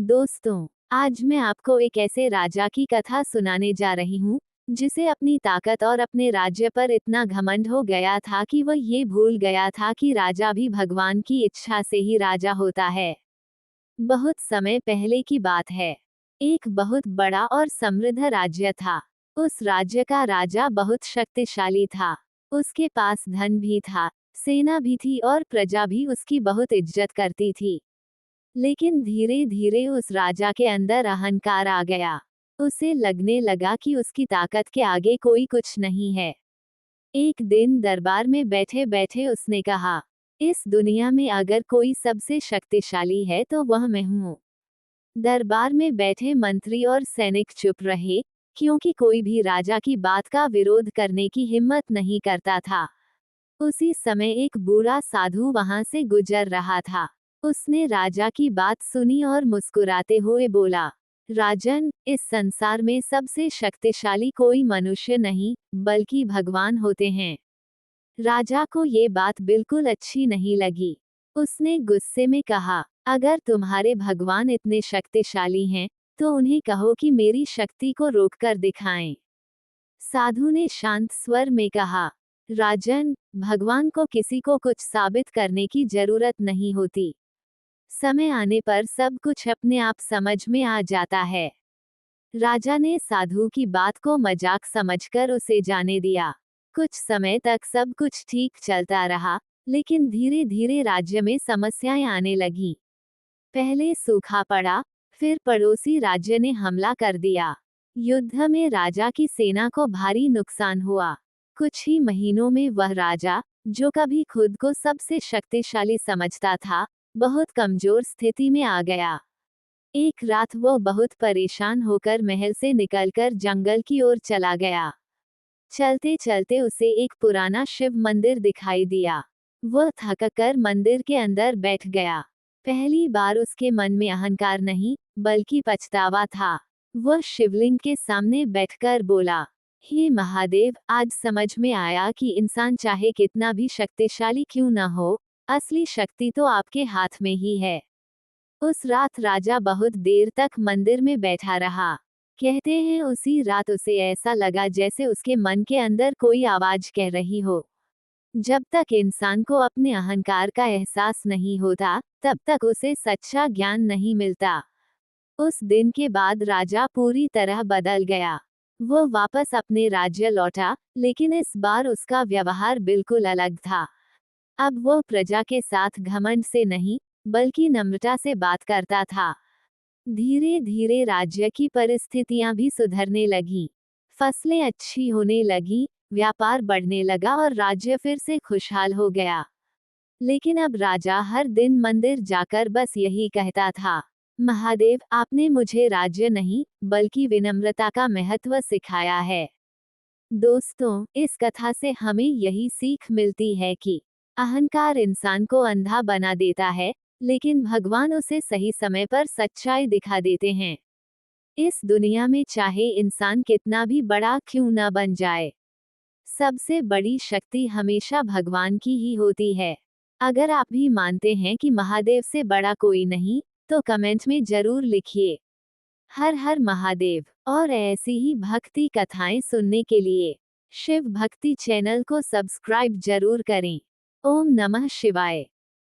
दोस्तों, आज मैं आपको एक ऐसे राजा की कथा सुनाने जा रही हूँ जिसे अपनी ताकत और अपने राज्य पर इतना घमंड हो गया था कि वह ये भूल गया था कि राजा भी भगवान की इच्छा से ही राजा होता है। बहुत समय पहले की बात है। एक बहुत बड़ा और समृद्ध राज्य था। उस राज्य का राजा बहुत शक्तिशाली था। उसके पास धन भी था, सेना भी थी और प्रजा भी उसकी बहुत इज्जत करती थी। लेकिन धीरे धीरे उस राजा के अंदर अहंकार आ गया। उसे लगने लगा कि उसकी ताकत के आगे कोई कुछ नहीं है। एक दिन दरबार में बैठे बैठे उसने कहा, इस दुनिया में अगर कोई सबसे शक्तिशाली है तो वह मैं हूँ। दरबार में बैठे मंत्री और सैनिक चुप रहे, क्योंकि कोई भी राजा की बात का विरोध करने की हिम्मत नहीं करता था। उसी समय एक बूढ़ा साधु वहां से गुजर रहा था। उसने राजा की बात सुनी और मुस्कुराते हुए बोला, राजन, इस संसार में सबसे शक्तिशाली कोई मनुष्य नहीं, बल्कि भगवान होते हैं। राजा को ये बात बिल्कुल अच्छी नहीं लगी। उसने गुस्से में कहा, अगर तुम्हारे भगवान इतने शक्तिशाली हैं, तो उन्हें कहो कि मेरी शक्ति को रोककर दिखाएं। साधु ने शांत स्वर में कहा, राजन, भगवान को किसी को कुछ साबित करने की जरूरत नहीं होती। समय आने पर सब कुछ अपने आप समझ में आ जाता है। राजा ने साधु की बात को मजाक समझकर उसे जाने दिया। कुछ समय तक सब कुछ ठीक चलता रहा, लेकिन धीरे धीरे राज्य में समस्याएं आने लगीं। पहले सूखा पड़ा, फिर पड़ोसी राज्य ने हमला कर दिया। युद्ध में राजा की सेना को भारी नुकसान हुआ। कुछ ही महीनों में वह राजा, जो कभी खुद को सबसे शक्तिशाली समझता था, बहुत कमजोर स्थिति में आ गया। एक रात वो बहुत परेशान होकर महल से निकलकर जंगल की ओर चला गया। चलते चलते उसे एक पुराना शिव मंदिर दिखाई दिया। वह थककर मंदिर के अंदर बैठ गया। पहली बार उसके मन में अहंकार नहीं, बल्कि पछतावा था। वह शिवलिंग के सामने बैठकर बोला, हे महादेव, आज समझ में आया कि इंसान चाहे कितना भी शक्तिशाली क्यों न हो, असली शक्ति तो आपके हाथ में ही है। उस रात राजा बहुत देर तक मंदिर में बैठा रहा। कहते हैं उसी रात उसे ऐसा लगा जैसे उसके मन के अंदर कोई आवाज कह रही हो, जब तक इंसान को अपने अहंकार का एहसास नहीं होता, तब तक उसे सच्चा ज्ञान नहीं मिलता। उस दिन के बाद राजा पूरी तरह बदल गया। वो वापस अपने राज्य लौटा, लेकिन इस बार उसका व्यवहार बिल्कुल अलग था। अब वो प्रजा के साथ घमंड से नहीं, बल्कि नम्रता से बात करता था। धीरे धीरे राज्य की परिस्थितियां भी सुधरने लगी। फसलें अच्छी होने लगी, व्यापार बढ़ने लगा और राज्य फिर से खुशहाल हो गया। लेकिन अब राजा हर दिन मंदिर जाकर बस यही कहता था, महादेव, आपने मुझे राज्य नहीं, बल्कि विनम्रता का महत्व सिखाया है। दोस्तों, इस कथा से हमें यही सीख मिलती है कि अहंकार इंसान को अंधा बना देता है, लेकिन भगवान उसे सही समय पर सच्चाई दिखा देते हैं। इस दुनिया में चाहे इंसान कितना भी बड़ा क्यों न बन जाए, सबसे बड़ी शक्ति हमेशा भगवान की ही होती है। अगर आप भी मानते हैं कि महादेव से बड़ा कोई नहीं, तो कमेंट में जरूर लिखिए। हर हर महादेव। और ऐसी ही भक्ति कथाएं सुनने के लिए शिव भक्ति चैनल को सब्सक्राइब जरूर करें। ओम नमः शिवाय।